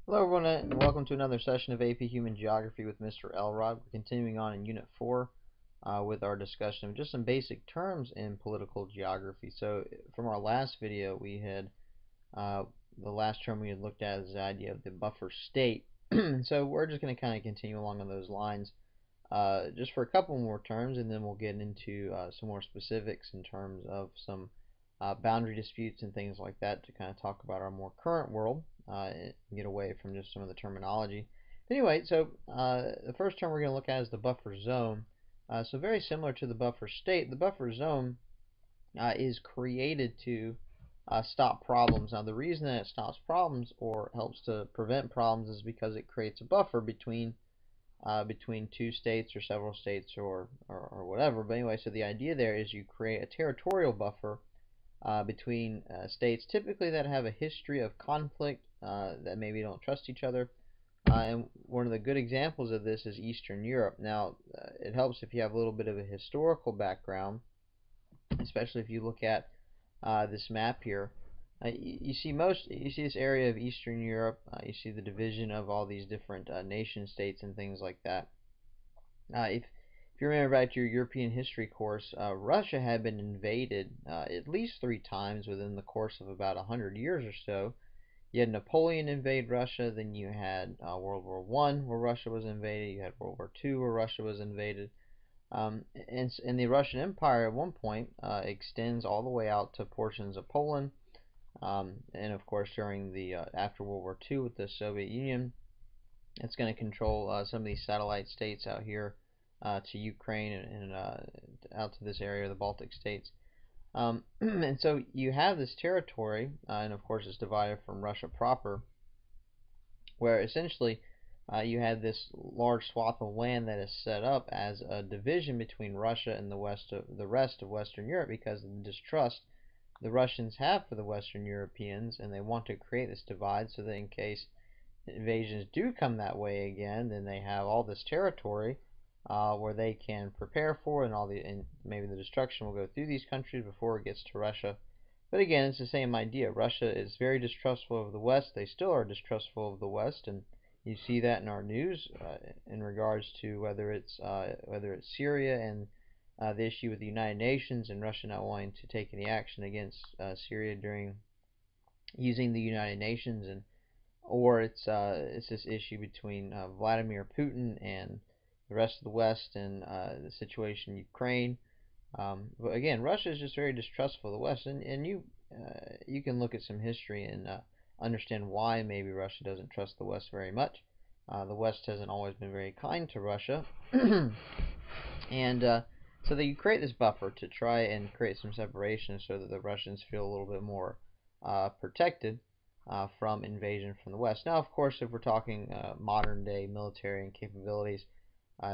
Hello everyone and welcome to another session of AP Human Geography with Mr. Elrod. We're continuing on in Unit 4 with our discussion of just some basic terms in political geography. So from our last video we had, the last term we had looked at is the idea of the buffer state. So we're just going to kind of continue along on those lines just for a couple more terms, and then we'll get into some more specifics in terms of some boundary disputes and things like that to kind of talk about our more current world and get away from just some of the terminology. Anyway, so the first term we're going to look at is the buffer zone. So very similar to the buffer state, the buffer zone is created to stop problems. Now the reason that it stops problems or helps to prevent problems is because it creates a buffer between two states or several states or whatever. But anyway, so the idea there is you create a territorial buffer between states typically that have a history of conflict, that maybe don't trust each other. And one of the good examples of this is Eastern Europe. Now, it helps if you have a little bit of a historical background, especially if you look at this map here. You see this area of Eastern Europe. You see the division of all these different nation states and things like that. If you remember back to your European history course, Russia had been invaded at least 3 times within the course of about 100 years or so. You had Napoleon invade Russia, then you had World War I where Russia was invaded, you had World War II where Russia was invaded. And the Russian Empire at one point extends all the way out to portions of Poland, and of course during the after World War II with the Soviet Union, it's going to control some of these satellite states out here to Ukraine and out to this area, the Baltic states. And so you have this territory, and of course it's divided from Russia proper, where essentially you have this large swath of land that is set up as a division between Russia and the rest of Western Europe because of the distrust the Russians have for the Western Europeans, and they want to create this divide so that in case invasions do come that way again, then they have all this territory where they can prepare for, and maybe the destruction will go through these countries before it gets to Russia. But again, it's the same idea. Russia is very distrustful of the West. They still are distrustful of the West, and you see that in our news in regards to whether it's Syria and the issue with the United Nations and Russia not wanting to take any action against Syria during using the United Nations, and or it's this issue between Vladimir Putin and the rest of the West and the situation in Ukraine. But again, Russia is just very distrustful of the West, and you can look at some history and understand why maybe Russia doesn't trust the West very much. The West hasn't always been very kind to Russia, and so that you create this buffer to try and create some separation so that the Russians feel a little bit more protected from invasion from the West. Now, of course, if we're talking modern day military and capabilities,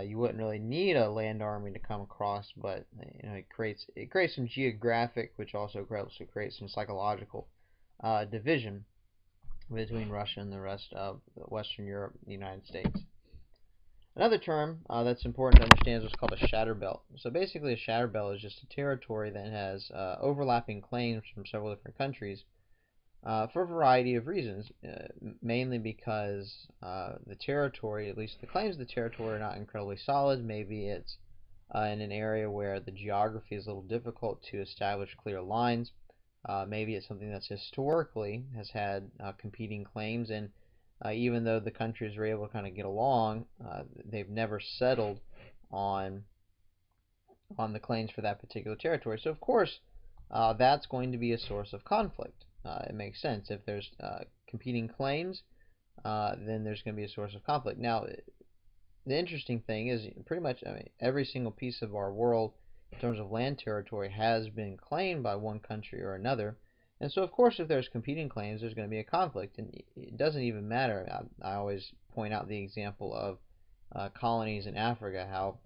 you wouldn't really need a land army to come across, but it creates some geographic, which also helps to create some psychological division between Russia and the rest of Western Europe, the United States. Another term that's important to understand is what's called a Shatterbelt. So basically, a Shatterbelt is just a territory that has overlapping claims from several different countries for a variety of reasons, mainly because the territory, at least the claims of the territory, are not incredibly solid. Maybe it's in an area where the geography is a little difficult to establish clear lines. Maybe it's something that's historically has had competing claims, and even though the countries are able to kind of get along, they've never settled on the claims for that particular territory. So of course, that's going to be a source of conflict. It makes sense. If there's competing claims, then there's going to be a source of conflict. Now, the interesting thing is pretty much every single piece of our world in terms of land territory has been claimed by one country or another. And so, of course, if there's competing claims, there's going to be a conflict. And it doesn't even matter. I always point out the example of colonies in Africa, how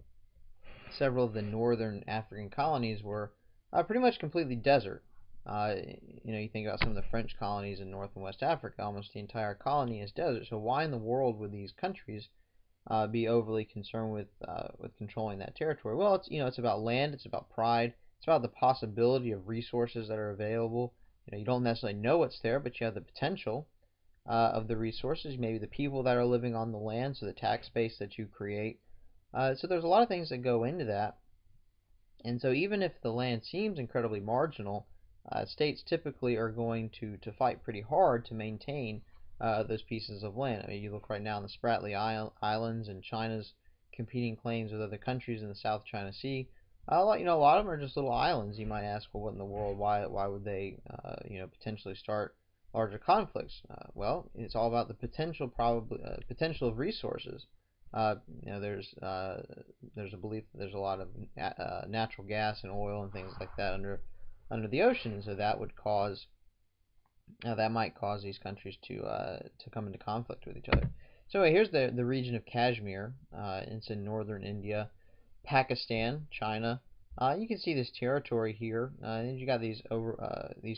several of the northern African colonies were pretty much completely desert. You think about some of the French colonies in North and West Africa, almost the entire colony is desert. So why in the world would these countries be overly concerned with controlling that territory? Well, it's about land, it's about pride, it's about the possibility of resources that are available. You don't necessarily know what's there, but you have the potential. of the resources, maybe the people that are living on the land, so the tax base that you create. So there's a lot of things that go into that. And so even if the land seems incredibly marginal, states typically are going to fight pretty hard to maintain those pieces of land. I mean, you look right now in the Spratly Islands and China's competing claims with other countries in the South China Sea. A lot of them are just little islands. You might ask, well, what in the world? Why would they, potentially start larger conflicts? Well, it's all about the potential of resources. Uh, there's a belief that there's a lot of natural gas and oil and things like that under the ocean, and so that might cause these countries to come into conflict with each other. So here's the region of Kashmir. It's in northern India, Pakistan, China. You can see this territory here, and you got these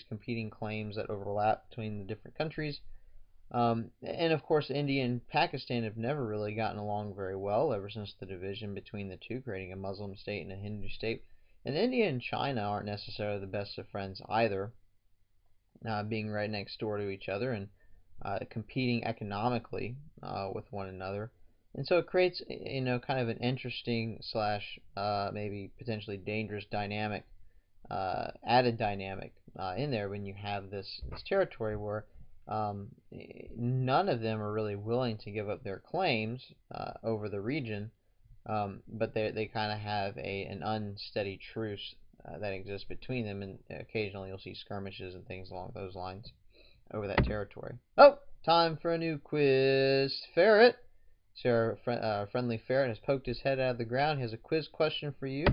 competing claims that overlap between the different countries. And of course, India and Pakistan have never really gotten along very well ever since the division between the two, creating a Muslim state and a Hindu state. And India and China aren't necessarily the best of friends either, being right next door to each other and competing economically with one another. And so it creates, kind of an interesting slash maybe potentially dangerous dynamic, added dynamic in there when you have this territory where um, none of them are really willing to give up their claims over the region, but they kind of have an unsteady truce that exists between them, and occasionally you'll see skirmishes and things along those lines over that territory. Oh, time for a new quiz. Ferret. So our friendly ferret has poked his head out of the ground. He has a quiz question for you.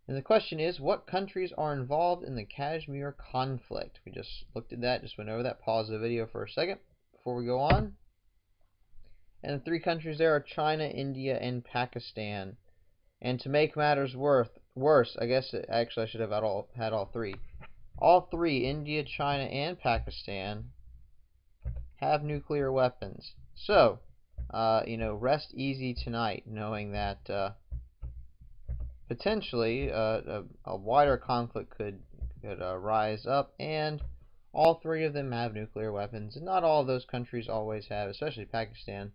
And the question is, what countries are involved in the Kashmir conflict? We just looked at that, just went over that. Pause the video for a second before we go on. And the three countries there are China, India, and Pakistan. And to make matters worse, I guess actually I should have had all three. All three, India, China, and Pakistan, have nuclear weapons. So, rest easy tonight knowing that potentially a wider conflict could rise up, and all three of them have nuclear weapons. And not all of those countries always have, especially Pakistan,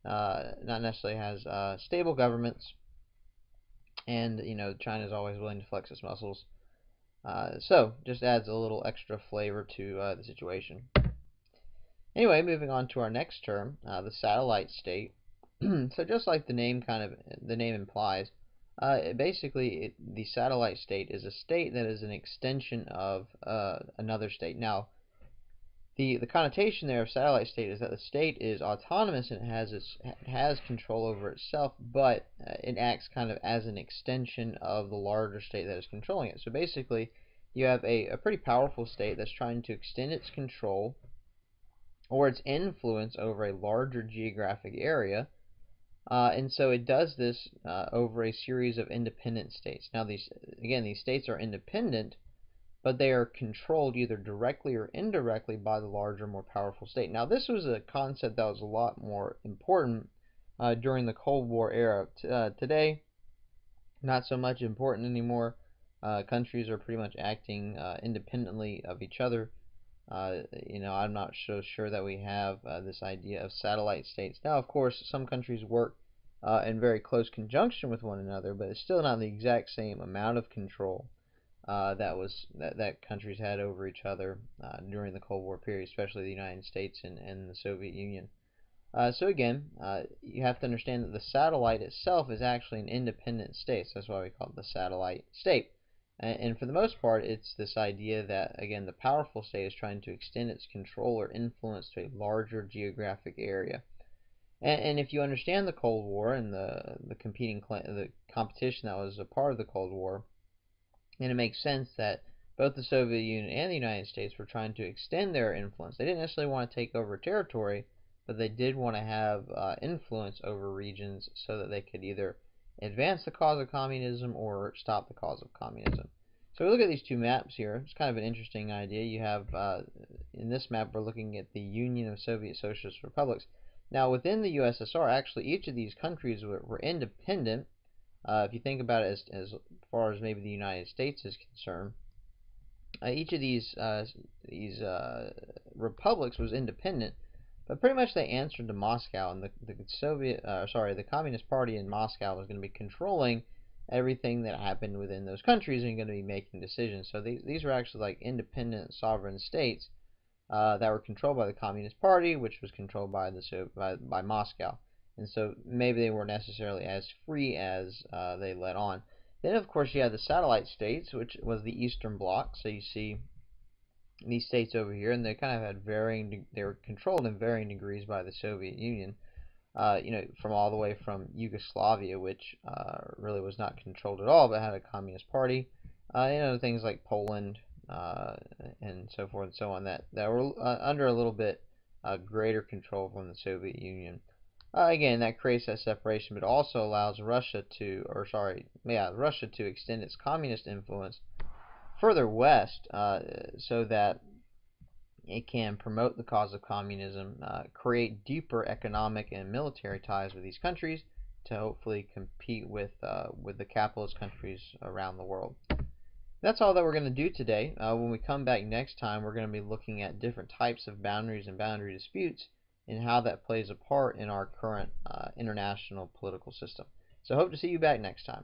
not necessarily has stable governments, and China's always willing to flex its muscles. So just adds a little extra flavor to the situation. Anyway, moving on to our next term, the satellite state. So just like the name implies, basically the satellite state is a state that is an extension of another state. Now, the connotation there of satellite state is that the state is autonomous and has control over itself, but it acts kind of as an extension of the larger state that is controlling it. So basically, you have a pretty powerful state that's trying to extend its control or its influence over a larger geographic area. And so it does this over a series of independent states. Now, these states are independent, but they are controlled either directly or indirectly by the larger, more powerful state. Now, this was a concept that was a lot more important during the Cold War era. Today, not so much important anymore. Countries are pretty much acting independently of each other. I'm not so sure that we have this idea of satellite states. Now, of course, some countries work in very close conjunction with one another, but it's still not the exact same amount of control that countries had over each other during the Cold War period, especially the United States and the Soviet Union. So again, you have to understand that the satellite itself is actually an independent state. So that's why we call it the satellite state. And for the most part, it's this idea that, again, the powerful state is trying to extend its control or influence to a larger geographic area. And if you understand the Cold War and the competition that was a part of the Cold War, then it makes sense that both the Soviet Union and the United States were trying to extend their influence. They didn't necessarily want to take over territory, but they did want to have influence over regions so that they could either advance the cause of communism or stop the cause of communism. So we look at these two maps here. It's kind of an interesting idea. You have, in this map, we're looking at the Union of Soviet Socialist Republics. Now, within the USSR, actually, each of these countries were independent. If you think about it as far as maybe the United States is concerned, Each of these republics was independent, but pretty much they answered to Moscow, and the Communist Party in Moscow was going to be controlling everything that happened within those countries and going to be making decisions. So these were actually like independent sovereign states that were controlled by the Communist Party, which was controlled by by Moscow. And so maybe they weren't necessarily as free as they let on. Then, of course, you had the satellite states, which was the Eastern Bloc. So you see these states over here, and they kind of had they were controlled in varying degrees by the Soviet Union. From all the way from Yugoslavia, which really was not controlled at all, but had a communist party. Things like Poland and so forth and so on that were under a little bit greater control from the Soviet Union. Again, that creates that separation, but also allows Russia to extend its communist influence further west, so that it can promote the cause of communism, create deeper economic and military ties with these countries to hopefully compete with the capitalist countries around the world. That's all that we're going to do today. When we come back next time, we're going to be looking at different types of boundaries and boundary disputes and how that plays a part in our current international political system. So hope to see you back next time.